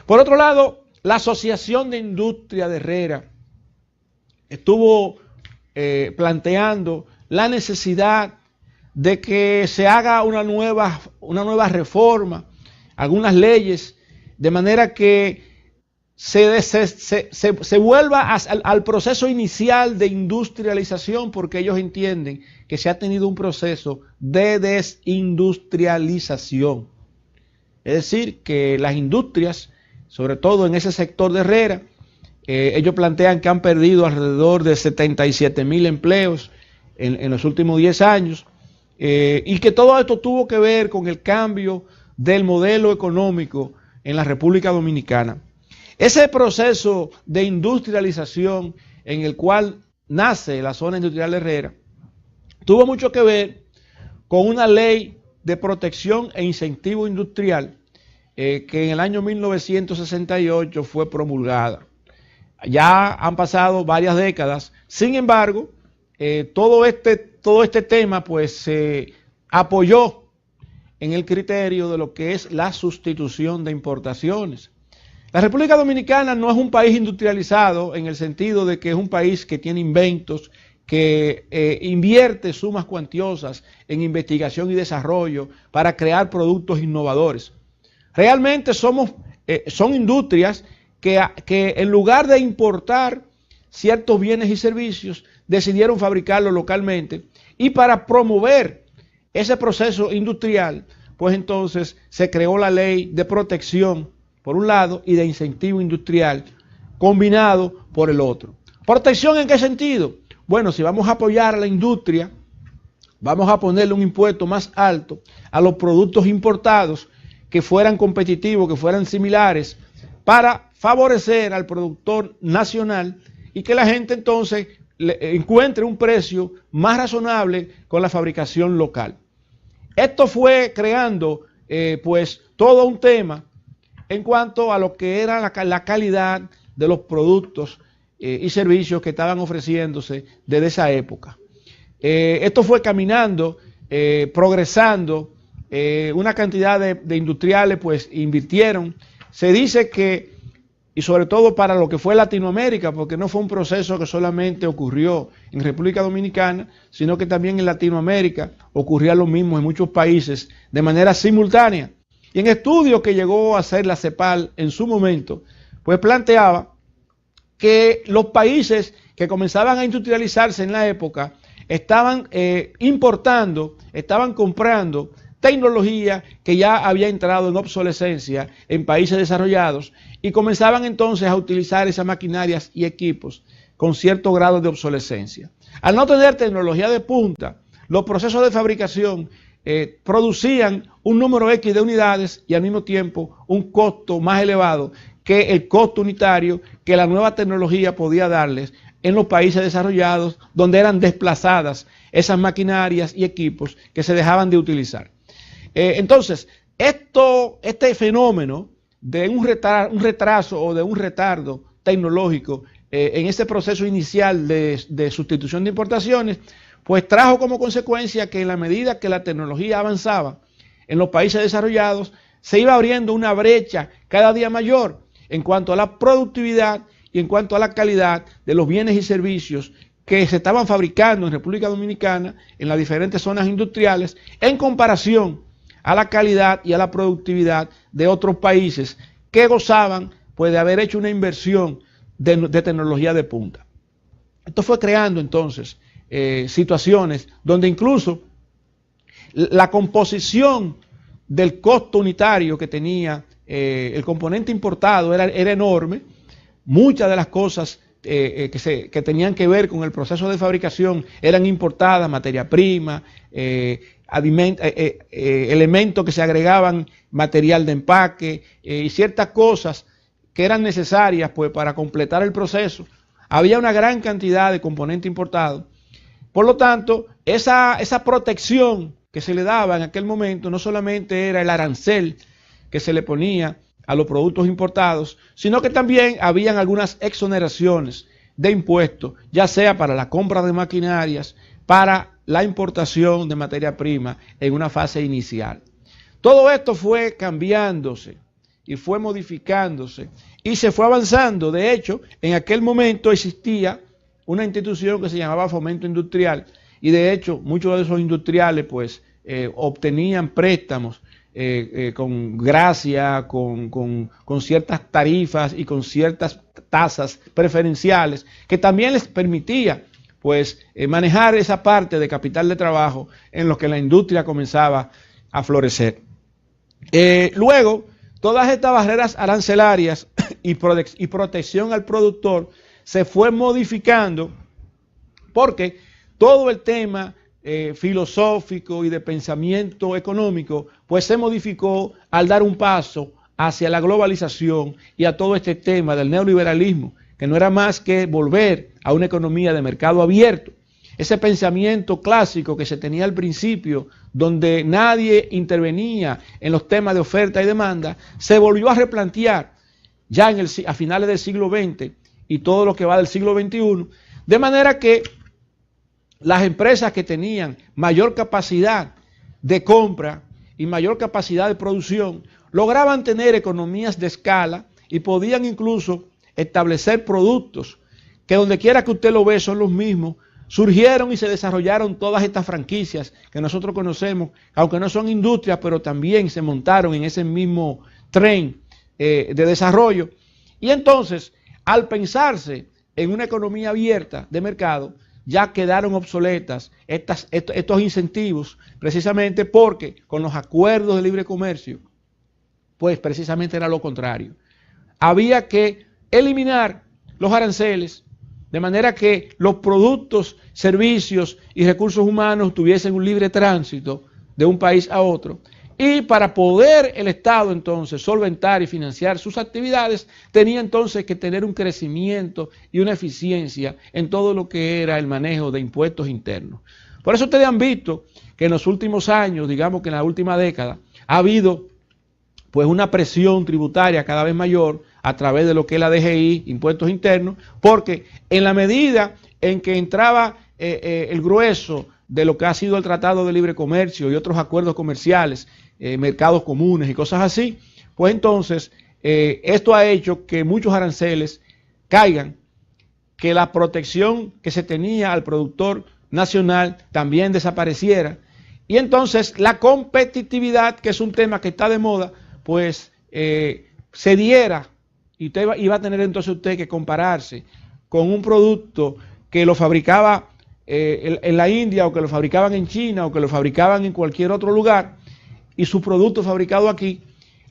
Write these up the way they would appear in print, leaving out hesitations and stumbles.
Por otro lado, la Asociación de Industria de Herrera estuvo planteando la necesidad de que se haga una nueva reforma, algunas leyes, de manera que se vuelva al proceso inicial de industrialización, porque ellos entienden que se ha tenido un proceso de desindustrialización. Es decir, que las industrias, sobre todo en ese sector de Herrera, ellos plantean que han perdido alrededor de 77,000 empleos en los últimos 10 años, y que todo esto tuvo que ver con el cambio del modelo económico en la República Dominicana. Ese proceso de industrialización en el cual nace la zona industrial de Herrera tuvo mucho que ver con una ley de protección e incentivo industrial que en el año 1968 fue promulgada. Ya han pasado varias décadas, sin embargo, todo este tema pues se apoyó en el criterio de lo que es la sustitución de importaciones. La República Dominicana no es un país industrializado en el sentido de que es un país que tiene inventos, que invierte sumas cuantiosas en investigación y desarrollo para crear productos innovadores. Realmente son industrias que en lugar de importar ciertos bienes y servicios, decidieron fabricarlos localmente, y para promover ese proceso industrial, pues entonces se creó la ley de protección por un lado y de incentivo industrial combinado por el otro. ¿Protección en qué sentido? Bueno, si vamos a apoyar a la industria, vamos a ponerle un impuesto más alto a los productos importados que fueran competitivos, que fueran similares, para favorecer al productor nacional y que la gente entonces encuentre un precio más razonable con la fabricación local. Esto fue creando pues todo un tema en cuanto a lo que era la calidad de los productos y servicios que estaban ofreciéndose desde esa época. Esto fue caminando, progresando, una cantidad de industriales pues invirtieron. Se dice que, y sobre todo para lo que fue Latinoamérica, porque no fue un proceso que solamente ocurrió en República Dominicana, sino que también en Latinoamérica ocurría lo mismo en muchos países de manera simultánea. Y en estudios que llegó a hacer la CEPAL en su momento, pues planteaba que los países que comenzaban a industrializarse en la época estaban importando, estaban comprando tecnología que ya había entrado en obsolescencia en países desarrollados y comenzaban entonces a utilizar esas maquinarias y equipos con cierto grado de obsolescencia. Al no tener tecnología de punta, los procesos de fabricación producían un número X de unidades y al mismo tiempo un costo más elevado que el costo unitario que la nueva tecnología podía darles en los países desarrollados, donde eran desplazadas esas maquinarias y equipos que se dejaban de utilizar. Entonces, este fenómeno de un retraso o de un retardo tecnológico en ese proceso inicial de sustitución de importaciones, pues trajo como consecuencia que en la medida que la tecnología avanzaba en los países desarrollados, se iba abriendo una brecha cada día mayor en cuanto a la productividad y en cuanto a la calidad de los bienes y servicios que se estaban fabricando en República Dominicana, en las diferentes zonas industriales, en comparación a la calidad y a la productividad de otros países que gozaban pues, de haber hecho una inversión de tecnología de punta. Esto fue creando entonces situaciones donde incluso la composición del costo unitario que tenía el componente importado era enorme. Muchas de las cosas que tenían que ver con el proceso de fabricación eran importadas, materia prima, elementos que se agregaban, material de empaque y ciertas cosas que eran necesarias pues, para completar el proceso. Había una gran cantidad de componentes importados. Por lo tanto, esa protección que se le daba en aquel momento no solamente era el arancel que se le ponía a los productos importados, sino que también habían algunas exoneraciones de impuestos, ya sea para la compra de maquinarias, para la importación de materia prima en una fase inicial. Todo esto fue cambiándose y fue modificándose y se fue avanzando. De hecho, en aquel momento existía una institución que se llamaba Fomento Industrial y de hecho muchos de esos industriales pues obtenían préstamos con gracia, con ciertas tarifas y con ciertas tasas preferenciales que también les permitía pues manejar esa parte de capital de trabajo en lo que la industria comenzaba a florecer. Luego, todas estas barreras arancelarias y protección al productor se fue modificando porque todo el tema filosófico y de pensamiento económico pues se modificó al dar un paso hacia la globalización y a todo este tema del neoliberalismo, que no era más que volver a una economía de mercado abierto. Ese pensamiento clásico que se tenía al principio, donde nadie intervenía en los temas de oferta y demanda, se volvió a replantear ya a finales del siglo XX y todo lo que va del siglo XXI, de manera que las empresas que tenían mayor capacidad de compra y mayor capacidad de producción lograban tener economías de escala y podían incluso establecer productos que donde quiera que usted lo ve son los mismos. Surgieron y se desarrollaron todas estas franquicias que nosotros conocemos, aunque no son industrias, pero también se montaron en ese mismo tren de desarrollo. Y entonces, al pensarse en una economía abierta de mercado, ya quedaron obsoletas estos incentivos, precisamente porque con los acuerdos de libre comercio, pues precisamente era lo contrario. Había que eliminar los aranceles, de manera que los productos, servicios y recursos humanos tuviesen un libre tránsito de un país a otro. Y para poder el Estado entonces solventar y financiar sus actividades, tenía entonces que tener un crecimiento y una eficiencia en todo lo que era el manejo de impuestos internos. Por eso ustedes han visto que en los últimos años, digamos que en la última década, ha habido pues una presión tributaria cada vez mayor a través de lo que es la DGI, impuestos internos, porque en la medida en que entraba el grueso de lo que ha sido el Tratado de Libre Comercio y otros acuerdos comerciales, mercados comunes y cosas así, pues entonces esto ha hecho que muchos aranceles caigan, que la protección que se tenía al productor nacional también desapareciera, y entonces la competitividad, que es un tema que está de moda, pues se diera, y usted iba a tener entonces usted que compararse con un producto que lo fabricaba en la India, o que lo fabricaban en China, o que lo fabricaban en cualquier otro lugar, y su producto fabricado aquí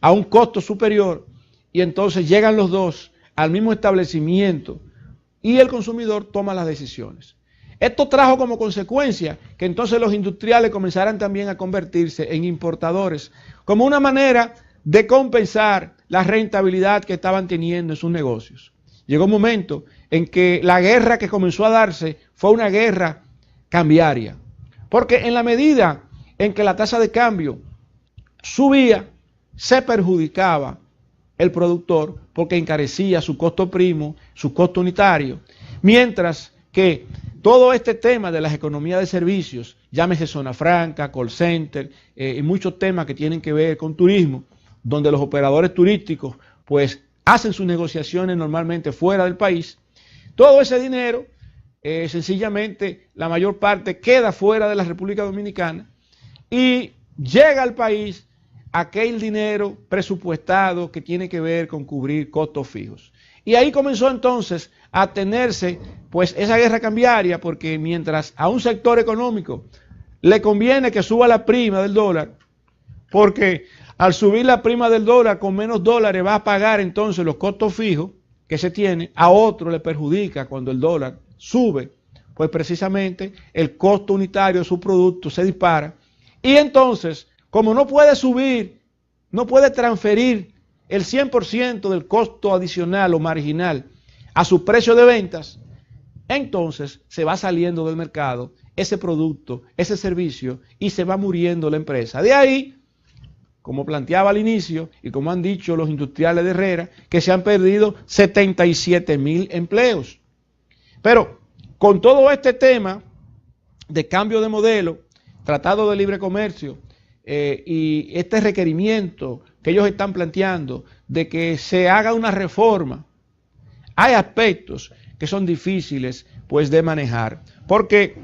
a un costo superior, y entonces llegan los dos al mismo establecimiento y el consumidor toma las decisiones. Esto trajo como consecuencia que entonces los industriales comenzaran también a convertirse en importadores, como una manera de compensar la rentabilidad que estaban teniendo en sus negocios. Llegó un momento en que la guerra que comenzó a darse fue una guerra cambiaria, porque en la medida en que la tasa de cambio subía, se perjudicaba el productor porque encarecía su costo primo, su costo unitario, mientras que todo este tema de las economías de servicios, llámese zona franca, call center, y muchos temas que tienen que ver con turismo, donde los operadores turísticos pues hacen sus negociaciones normalmente fuera del país, todo ese dinero sencillamente la mayor parte queda fuera de la República Dominicana y llega al país aquel dinero presupuestado que tiene que ver con cubrir costos fijos. Y ahí comenzó entonces a tenerse pues esa guerra cambiaria, porque mientras a un sector económico le conviene que suba la prima del dólar, porque al subir la prima del dólar con menos dólares va a pagar entonces los costos fijos que se tiene, a otro le perjudica cuando el dólar sube, pues precisamente el costo unitario de su producto se dispara, y entonces como no puede subir, no puede transferir el 100% del costo adicional o marginal a su precio de ventas, entonces se va saliendo del mercado ese producto, ese servicio, y se va muriendo la empresa. De ahí, como planteaba al inicio y como han dicho los industriales de Herrera, que se han perdido 77,000 empleos. Pero con todo este tema de cambio de modelo, tratado de libre comercio, y este requerimiento que ellos están planteando de que se haga una reforma, hay aspectos que son difíciles pues de manejar, porque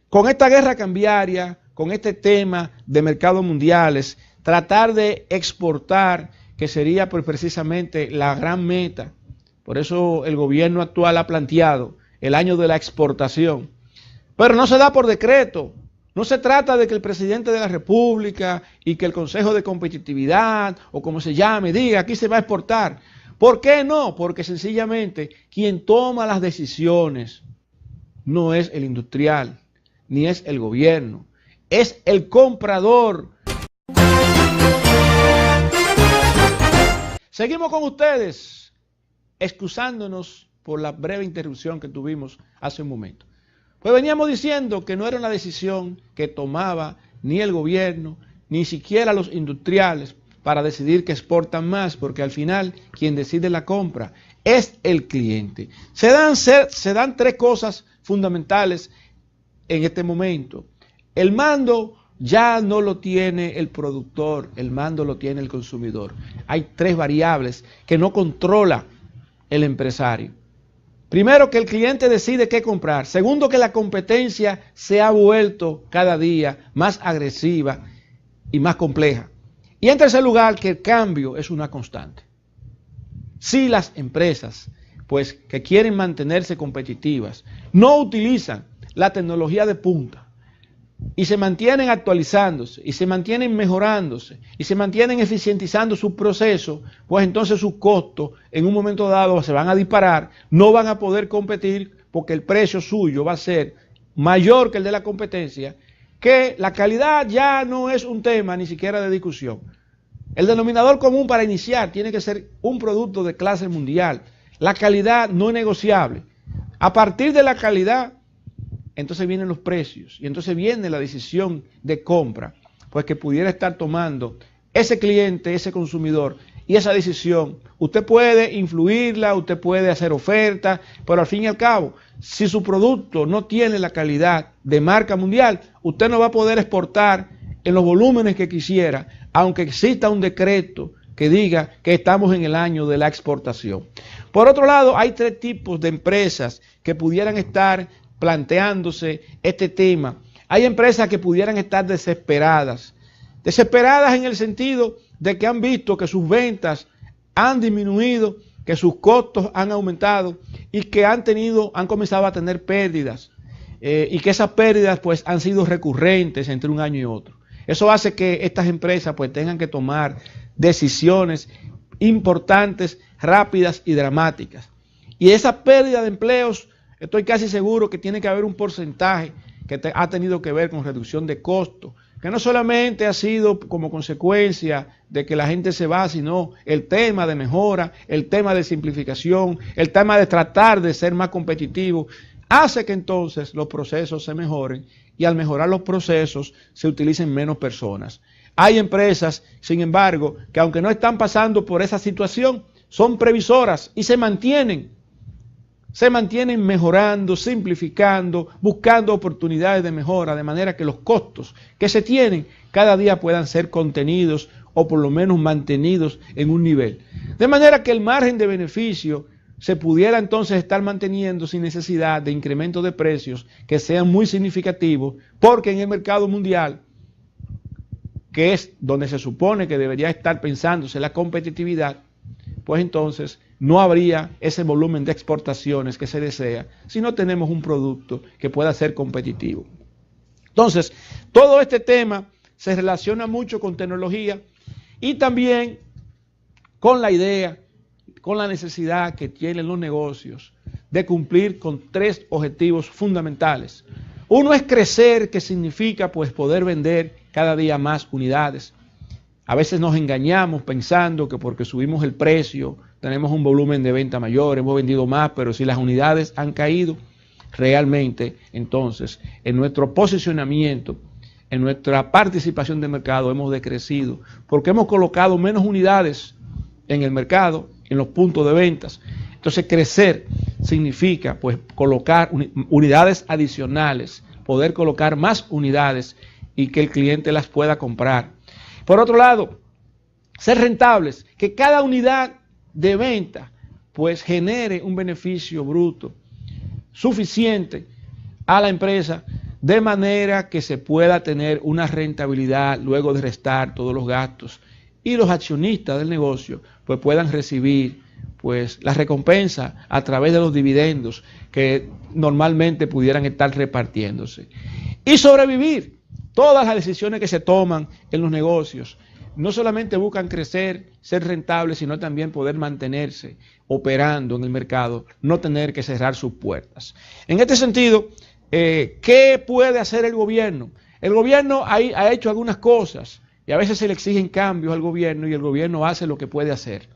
con esta guerra cambiaria, con este tema de mercados mundiales, tratar de exportar, que sería pues precisamente la gran meta. Por eso el gobierno actual ha planteado el año de la exportación. Pero no se da por decreto. No se trata de que el presidente de la República y que el Consejo de Competitividad, o como se llame, diga aquí se va a exportar. ¿Por qué no? Porque sencillamente quien toma las decisiones no es el industrial, ni es el gobierno, es el comprador. Seguimos con ustedes, excusándonos por la breve interrupción que tuvimos hace un momento. Pues veníamos diciendo que no era una decisión que tomaba ni el gobierno, ni siquiera los industriales para decidir que exportan más, porque al final quien decide la compra es el cliente. Se dan tres cosas fundamentales en este momento. El mando ya no lo tiene el productor, el mando lo tiene el consumidor. Hay tres variables que no controla el empresario. Primero, que el cliente decide qué comprar. Segundo, que la competencia se ha vuelto cada día más agresiva y más compleja. Y en tercer lugar, que el cambio es una constante. Si las empresas, pues, que quieren mantenerse competitivas, no utilizan la tecnología de punta, y se mantienen actualizándose, y se mantienen mejorándose, y se mantienen eficientizando su proceso, pues entonces sus costos en un momento dado se van a disparar, no van a poder competir porque el precio suyo va a ser mayor que el de la competencia, que la calidad ya no es un tema ni siquiera de discusión. El denominador común para iniciar tiene que ser un producto de clase mundial. La calidad no es negociable. A partir de la calidad, entonces vienen los precios y entonces viene la decisión de compra, pues que pudiera estar tomando ese cliente, ese consumidor, y esa decisión usted puede influirla, usted puede hacer ofertas, pero al fin y al cabo, si su producto no tiene la calidad de marca mundial, usted no va a poder exportar en los volúmenes que quisiera, aunque exista un decreto que diga que estamos en el año de la exportación. Por otro lado, hay tres tipos de empresas que pudieran estar planteándose este tema. Hay empresas que pudieran estar desesperadas en el sentido de que han visto que sus ventas han disminuido, que sus costos han aumentado y que han comenzado a tener pérdidas y que esas pérdidas pues han sido recurrentes entre un año y otro. Eso hace que estas empresas pues tengan que tomar decisiones importantes, rápidas y dramáticas. Y esa pérdida de empleos, estoy casi seguro que tiene que haber un porcentaje que ha tenido que ver con reducción de costos, que no solamente ha sido como consecuencia de que la gente se va, sino el tema de mejora, el tema de simplificación, el tema de tratar de ser más competitivo, hace que entonces los procesos se mejoren y al mejorar los procesos se utilicen menos personas. Hay empresas, sin embargo, que aunque no están pasando por esa situación, son previsoras y se mantienen mejorando, simplificando, buscando oportunidades de mejora, de manera que los costos que se tienen cada día puedan ser contenidos o por lo menos mantenidos en un nivel. De manera que el margen de beneficio se pudiera entonces estar manteniendo sin necesidad de incremento de precios que sean muy significativos, porque en el mercado mundial, que es donde se supone que debería estar pensándose la competitividad, pues entonces no habría ese volumen de exportaciones que se desea si no tenemos un producto que pueda ser competitivo. Entonces, todo este tema se relaciona mucho con tecnología y también con la idea, con la necesidad que tienen los negocios de cumplir con tres objetivos fundamentales. Uno es crecer, que significa pues poder vender cada día más unidades. A veces nos engañamos pensando que porque subimos el precio tenemos un volumen de venta mayor, hemos vendido más, pero si las unidades han caído, realmente entonces en nuestro posicionamiento, en nuestra participación de mercado hemos decrecido, porque hemos colocado menos unidades en el mercado, en los puntos de ventas. Entonces crecer significa pues colocar unidades adicionales, poder colocar más unidades y que el cliente las pueda comprar. Por otro lado, ser rentables, que cada unidad de venta pues genere un beneficio bruto suficiente a la empresa, de manera que se pueda tener una rentabilidad luego de restar todos los gastos y los accionistas del negocio pues puedan recibir pues la recompensa a través de los dividendos que normalmente pudieran estar repartiéndose. Y sobrevivir. Todas las decisiones que se toman en los negocios no solamente buscan crecer, ser rentables, sino también poder mantenerse operando en el mercado, no tener que cerrar sus puertas. En este sentido, ¿qué puede hacer el gobierno? El gobierno ha hecho algunas cosas y a veces se le exigen cambios al gobierno y el gobierno hace lo que puede hacer.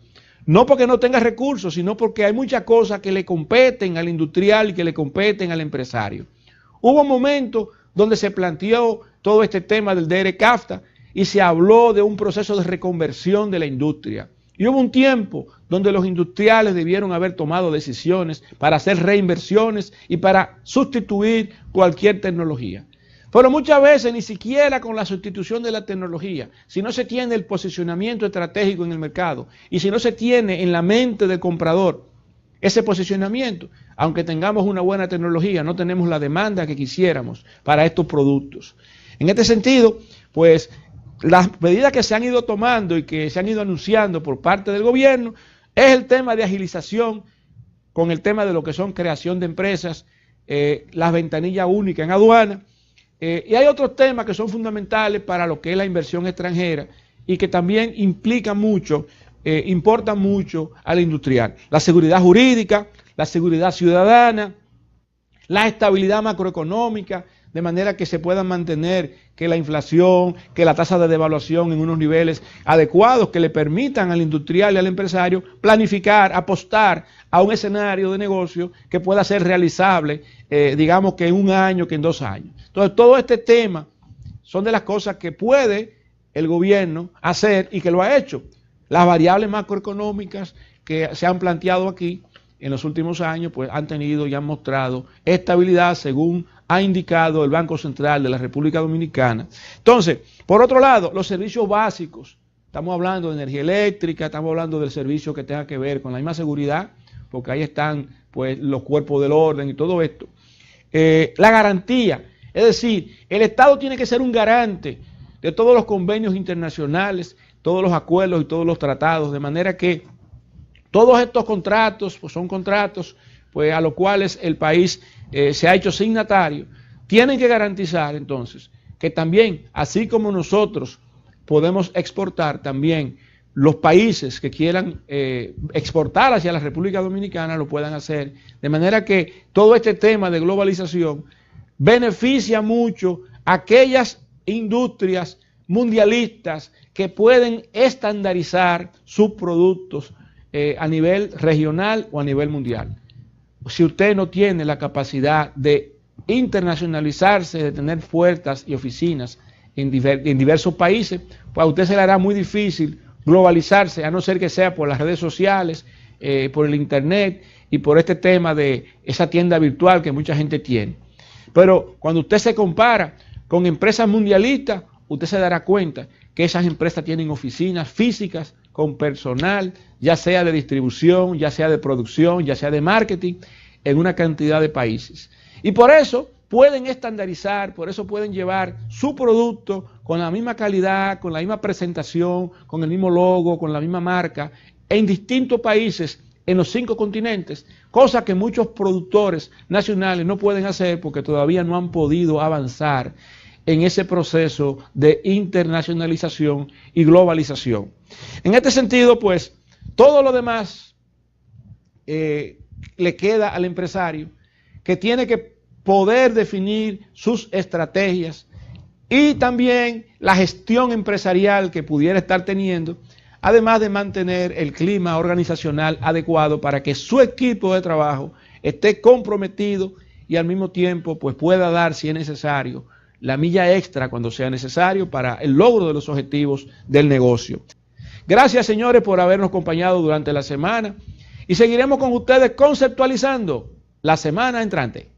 No porque no tenga recursos, sino porque hay muchas cosas que le competen al industrial y que le competen al empresario. Hubo un momento donde se planteó todo este tema del DR-CAFTA y se habló de un proceso de reconversión de la industria. Y hubo un tiempo donde los industriales debieron haber tomado decisiones para hacer reinversiones y para sustituir cualquier tecnología. Pero muchas veces ni siquiera con la sustitución de la tecnología, si no se tiene el posicionamiento estratégico en el mercado y si no se tiene en la mente del comprador ese posicionamiento, aunque tengamos una buena tecnología, no tenemos la demanda que quisiéramos para estos productos. En este sentido, pues las medidas que se han ido tomando y que se han ido anunciando por parte del gobierno es el tema de agilización con el tema de lo que son creación de empresas, las ventanillas únicas en aduana, y hay otros temas que son fundamentales para lo que es la inversión extranjera y que también implican mucho, importan mucho al industrial. La seguridad jurídica, la seguridad ciudadana, la estabilidad macroeconómica, de manera que se puedan mantener que la inflación, que la tasa de devaluación en unos niveles adecuados que le permitan al industrial y al empresario planificar, apostar a un escenario de negocio que pueda ser realizable, digamos que en un año, que en 2 años. Entonces, todo este tema son de las cosas que puede el gobierno hacer y que lo ha hecho. Las variables macroeconómicas que se han planteado aquí en los últimos años, pues han tenido y han mostrado estabilidad según ha indicado el Banco Central de la República Dominicana. Entonces, por otro lado, los servicios básicos, estamos hablando de energía eléctrica, estamos hablando del servicio que tenga que ver con la misma seguridad, porque ahí están pues los cuerpos del orden y todo esto. La garantía, es decir, el Estado tiene que ser un garante de todos los convenios internacionales, todos los acuerdos y todos los tratados, de manera que todos estos contratos pues son contratos pues, a los cuales el país se ha hecho signatario, tienen que garantizar entonces que también, así como nosotros podemos exportar, también los países que quieran exportar hacia la República Dominicana lo puedan hacer, de manera que todo este tema de globalización beneficia mucho a aquellas industrias mundialistas que pueden estandarizar sus productos a nivel regional o a nivel mundial. Si usted no tiene la capacidad de internacionalizarse, de tener puertas y oficinas en diversos países, pues a usted se le hará muy difícil globalizarse, a no ser que sea por las redes sociales, por el internet y por este tema de esa tienda virtual que mucha gente tiene. Pero cuando usted se compara con empresas mundialistas, usted se dará cuenta que esas empresas tienen oficinas físicas con personal, ya sea de distribución, ya sea de producción, ya sea de marketing, en una cantidad de países. Y por eso pueden estandarizar, por eso pueden llevar su producto con la misma calidad, con la misma presentación, con el mismo logo, con la misma marca, en distintos países, en los 5 continentes, cosa que muchos productores nacionales no pueden hacer porque todavía no han podido avanzar en ese proceso de internacionalización y globalización. En este sentido, pues, todo lo demás le queda al empresario, que tiene que poder definir sus estrategias y también la gestión empresarial que pudiera estar teniendo, además de mantener el clima organizacional adecuado para que su equipo de trabajo esté comprometido y al mismo tiempo pues pueda dar, si es necesario, la milla extra cuando sea necesario para el logro de los objetivos del negocio. Gracias, señores, por habernos acompañado durante la semana y seguiremos con ustedes conceptualizando la semana entrante.